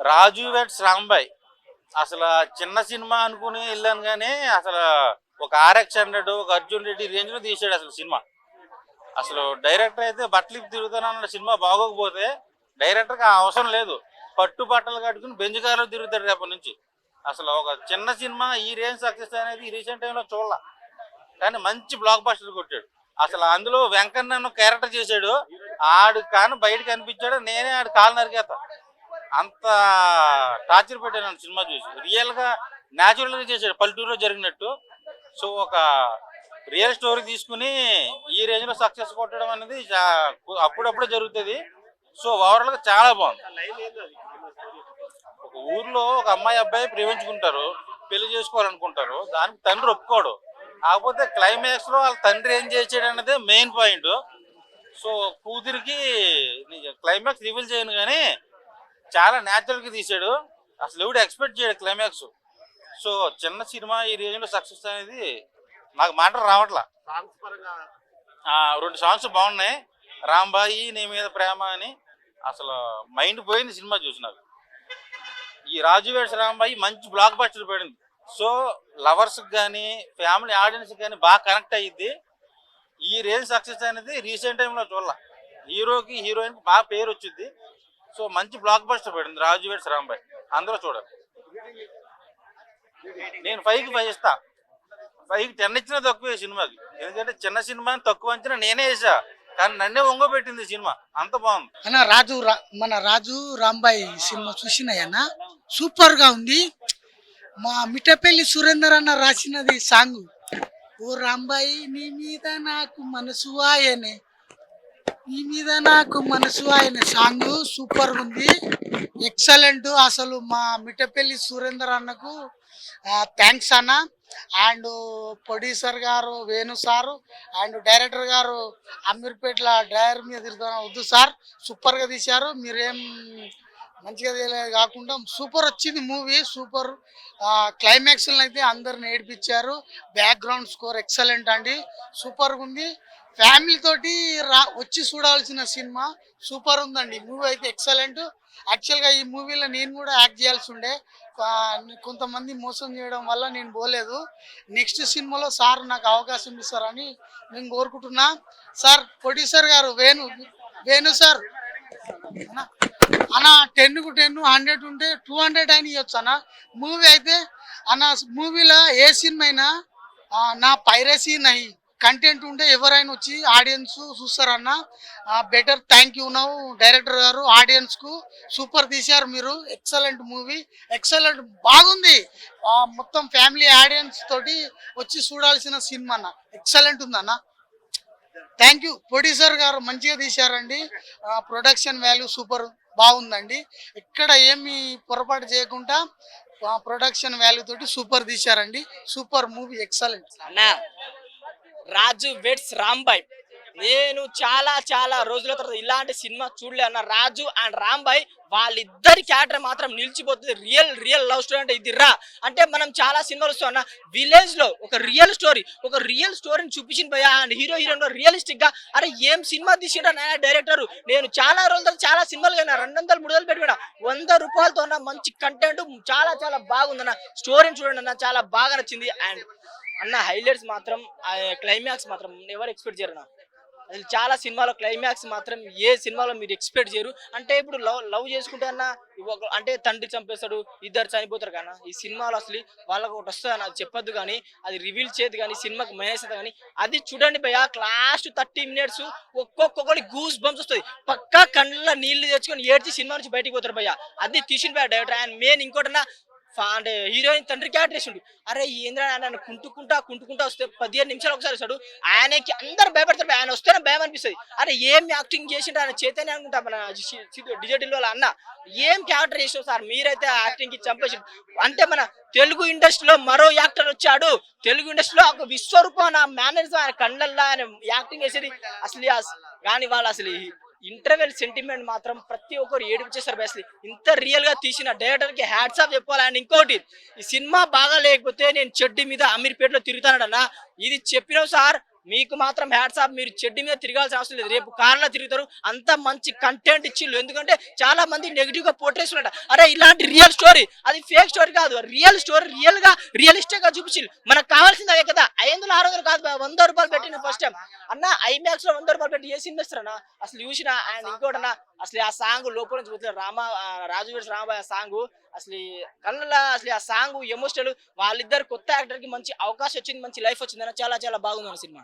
రాజు weds Rambai అసలు చిన్న cinema అనుకుని వెళ్ళాను కానీ అసలు ఒక RX 100 ఒక అర్జున్ రెడ్డి రేంజ్ లో తీసాడు అసలు సినిమా. అసలు డైరెక్టర్ అయితే బట్టలు తిరుగుతానన్న సినిమా బాగోకపోతే డైరెక్టర్కి ఆ అవసరం లేదు, పట్టు బట్టలు కట్టుకుని బెంజ్ కార్లో తిరుగుతాడు రేపటి నుంచి. అసలు ఒక చిన్న సినిమా ఈ రేంజ్ సక్సెస్ అనేది రీసెంట్ టైంలో చూడాల, కానీ మంచి బ్లాక్ బస్టర్ కొట్టాడు. అసలు అందులో వెంకన్న క్యారెక్టర్ చేశాడు, ఆడు కానీ బయట కనిపించాడు, నేనే ఆడు కాలు నరికేత, అంత టార్చర్ పెట్టాను సినిమా చూసి. రియల్గా న్యాచురల్గా చేశాడు, పల్లెటూరులో జరిగినట్టు. సో ఒక రియల్ స్టోరీ తీసుకుని ఈ రేంజ్లో సక్సెస్ కొట్టడం అనేది అప్పుడప్పుడే జరుగుతుంది. సో ఓవరాల్గా చాలా బాగుంది. ఒక ఊర్లో ఒక అమ్మాయి అబ్బాయి ప్రేమించుకుంటారు, పెళ్లి చేసుకోవాలనుకుంటారు, దానికి తండ్రి ఒప్పుకోడు. కాకపోతే క్లైమాక్స్లో వాళ్ళ తండ్రి ఏం చేసాడు అన్నదే మెయిన్ పాయింట్. సో కూతురికి క్లైమాక్స్ రివీల్ చేయను కానీ చాలా న్యాచురల్గా తీసాడు, అసలు ఎవడు ఎక్స్పెక్ట్ చేయడు క్లైమాక్స్. సో చిన్న సినిమా ఈ రేంజ్లో సక్సెస్ అనేది నాకు మాటలు రావట్లా. 2 సాంగ్స్ బాగున్నాయి, రాంబాయి నీ మీద ప్రేమ అని, అసలు మైండ్ పోయింది సినిమా చూసి నాకు. ఈ రాజు వెడ్స్ రాంబాయి మంచి బ్లాక్ బస్టర్ పడింది. సో లవర్స్కి కానీ ఫ్యామిలీ ఆడియన్స్కి కానీ బాగా కనెక్ట్ అయ్యిద్ది. ఈ రేంజ్ సక్సెస్ అనేది రీసెంట్ టైంలో చూడాల. హీరోకి హీరోయిన్కి బాగా పేరు వచ్చింది. సో మంచి బ్లాక్ బస్టర్ పడింది రాజు వెడ్స్ రాంబాయి, అందరూ చూడాలి. నేను 5కి 5 ఇస్తా. 5కి 10 ఇచ్చినా తక్కువే సినిమాకి, ఎందుకంటే చిన్న సినిమా తక్కువ అంచనా నేనే వేసా, కానీ నన్నే ఒంగోబెట్టింది సినిమా, అంత బాగుంది. అన్న మన రాజు రాంబాయ్ సినిమా చూసినాయన్న, సూపర్ గా ఉంది. మా మిఠపల్లి సురేందర్ అన్న రాసినది సాంగ్, ఓ రాంబాయి నీ మీద నాకు మనసు ఆయనే, నీ మీద నాకు మనసు ఆయనే సాంగ్ సూపర్ ఉంది, ఎక్సలెంట్. అసలు మా మిఠపల్లి సురేందర్ అన్నకు థ్యాంక్స్ అన్న. అండ్ ప్రొడ్యూసర్ గారు వేణు సారు అండ్ డైరెక్టర్ గారు అమీర్పేట్ల డ్రైవర్ మీద తిరుగుతున్న వద్దు సార్, సూపర్గా తీశారు. మీరేం మంచిగా తెలియదు కాకుండా సూపర్ వచ్చింది మూవీ, సూపర్. క్లైమాక్స్లో అయితే అందరిని ఏడిపించారు, బ్యాక్గ్రౌండ్ స్కోర్ ఎక్సలెంట్ అండి, సూపర్గా ఉంది. ఫ్యామిలీ తోటి వచ్చి చూడాల్సిన సినిమా, సూపర్ ఉందండి మూవీ అయితే ఎక్సలెంట్. యాక్చువల్గా ఈ మూవీలో నేను కూడా యాక్ట్ చేయాల్సి ఉండే, కొంతమంది మోసం చేయడం వల్ల నేను పోలేదు. నెక్స్ట్ సినిమాలో సార్ నాకు అవకాశం ఇస్తారని నేను కోరుకుంటున్నా. సార్ ప్రొడ్యూసర్ గారు వేణు సార్ అన్న 10కు 10 100 ఉంటే 200 అని ఇవ్వచ్చు అన్న. మూవీ అయితే అన్న, మూవీలో ఏ సినిమా అయినా నా పైరసీ నహి కంటెంట్ ఉంటే ఎవరైనా వచ్చి ఆడియన్స్ చూస్తారన్న. Better thank you now director గారు, ఆడియన్స్కు సూపర్ తీశారు మీరు, ఎక్సలెంట్ మూవీ, ఎక్సలెంట్ బాగుంది. మొత్తం ఫ్యామిలీ ఆడియన్స్ తోటి వచ్చి చూడాల్సిన సినిమా అన్న, ఎక్సలెంట్ ఉందన్న. Thank you. ప్రొడ్యూసర్ గారు మంచిగా తీశారండి, ప్రొడక్షన్ వాల్యూ సూపర్ బాగుందండి, ఇక్కడ ఏమి పొరపాటు చేయకుండా ప్రొడక్షన్ వాల్యూ తోటి సూపర్ తీశారండి, సూపర్ మూవీ, ఎక్సలెంట్. రాజు వెడ్స్ రాంబాయ్, నేను చాలా రోజుల తర్వాత ఇలాంటి సినిమా చూడలే అన్న. రాజు అండ్ రాంబాయ్ వాళ్ళిద్దరి క్యారెక్టర్ మాత్రం నిలిచిపోతుంది. రియల్ లవ్ స్టోరీ అంటే ఇది రా అంటే మనం చాలా సినిమాలు వస్తాం అన్న, విలేజ్ లో ఒక రియల్ స్టోరీని చూపించింది భయ. అండ్ హీరోయిన్ రియలిస్టిక్ గా, అరే ఏం సినిమా తీసిండ్రా నాయన డైరెక్టర్. నేను చాలా రోజుల తర్వాత చాలా సినిమాలు అయినా 200-300 పెట్టుకున్నా, 100 రూపాయలతో ఉన్న మంచి కంటెంట్, చాలా బాగుందన్న. స్టోరీని చూడండి అన్న, చాలా బాగా నచ్చింది. అండ్ అన్న హైలైట్స్ మాత్రం, క్లైమాక్స్ మాత్రం ఎవరు ఎక్స్పెక్ట్ చేయరు అన్న. అసలు చాలా సినిమాలో క్లైమాక్స్ మాత్రం ఏ సినిమాలో మీరు ఎక్స్పెక్ట్ చేయరు. అంటే ఇప్పుడు లవ్ చేసుకుంటే అన్న, అంటే తండ్రి చంపేస్తాడు, ఇద్దరు చనిపోతారు కానీ ఈ సినిమాలో అసలు వాళ్ళకు ఒకటి వస్తుంది అన్న, అది చెప్పొద్దు కానీ, అది రివీల్ చేయదు కానీ, సినిమాకి మైనస్ కానీ అది చూడండి భయ. లాస్ట్ 30 మినిట్స్ ఒక్కొక్కరికి గూస్ బంప్స్ వస్తుంది, పక్కా కళ్ళ నీళ్లు తెచ్చుకొని ఏడ్చి సినిమా నుంచి బయటికి పోతారు భయ. అది తీసిన భయ డైరెక్టర్. అండ్ మెయిన్ ఇంకోటన్నా, అంటే హీరోయిన్ తండ్రి క్యారెక్టర్ వేసిండు, అరే ఏంద్రా నన్ను కుంటుకుంటా వస్తే 15 నిమిషాలు ఒకసారి వస్తాడు, ఆయనకి అందరు భయపడతారు, ఆయన వస్తేనే భయం అనిపిస్తుంది. అరే ఏం యాక్టింగ్ చేసిండు ఆయన చైతన్య అనుకుంటా, మన డిజిటల్ వాళ్ళ అన్న, ఏం క్యారెక్టర్ చేసావు సార్, మీరైతే యాక్టింగ్ కి చంపేసి. అంటే మన తెలుగు ఇండస్ట్రీలో మరో యాక్టర్ వచ్చాడు, తెలుగు ఇండస్ట్రీలో ఒక విశ్వరూపం, నా మేనర్స్ ఆయన కళ్ళల్లో ఆయన యాక్టింగ్ చేసేది అసలు. కానీ వాళ్ళు అసలు ఇంటర్వెల్ సెంటిమెంట్ మాత్రం ప్రతి ఒక్కరు ఏడిపించేస్తారు భయ. అసలు ఇంత రియల్ గా తీసిన డైరెక్టర్ కి హ్యాట్స్ ఆఫ్ చెప్పాలి. అండ్ ఇంకోటి, ఈ సినిమా బాగా లేకపోతే నేను చెడ్డి మీద అమీర్పేటలో తిరుగుతానన్నా, ఇది చెప్పినావు సార్, మీకు మాత్రం హ్యాట్స్ ఆఫ్. మీరు చెడ్డి మీద తిరగాల్సిన అవసరం లేదు, రేపు కార్లో తిరుగుతారు. అంత మంచి కంటెంట్ ఇచ్చిళ్ళు. ఎందుకంటే చాలా మంది నెగిటివ్ గా పోర్ట్రేస్ ఉంటారు. అరే ఇలాంటి రియల్ స్టోరీ, అది ఫేక్ స్టోరీ కాదు, రియల్ స్టోరీ, రియల్ గా రియలిస్టిక్ గా చూపించిల్లు. మనకు కావాల్సింది అదే కదా. 500 600 కాదు, 100 రూపాయలు పెట్టిన ఫస్ట్ టైం అన్న ఐమాక్స్ లో 100 రూపాయలు పెట్టి ఏ సినిమా ఇస్తారన్నా అసలు చూసిన. అండ్ ఇంకోటన్నా అసలు ఆ సాంగ్ లోపల నుంచి పోతుంది రాజు వెడ్స్ రాంబాయ్ ఆ సాంగ్ అసలు కళ్ళ అసలు ఆ సాంగ్ ఎమోషనల్. వాళ్ళిద్దరు కొత్త యాక్టర్ కి మంచి అవకాశం వచ్చింది, మంచి లైఫ్ వచ్చింది అన్న. చాలా చాలా బాగుంది సినిమా.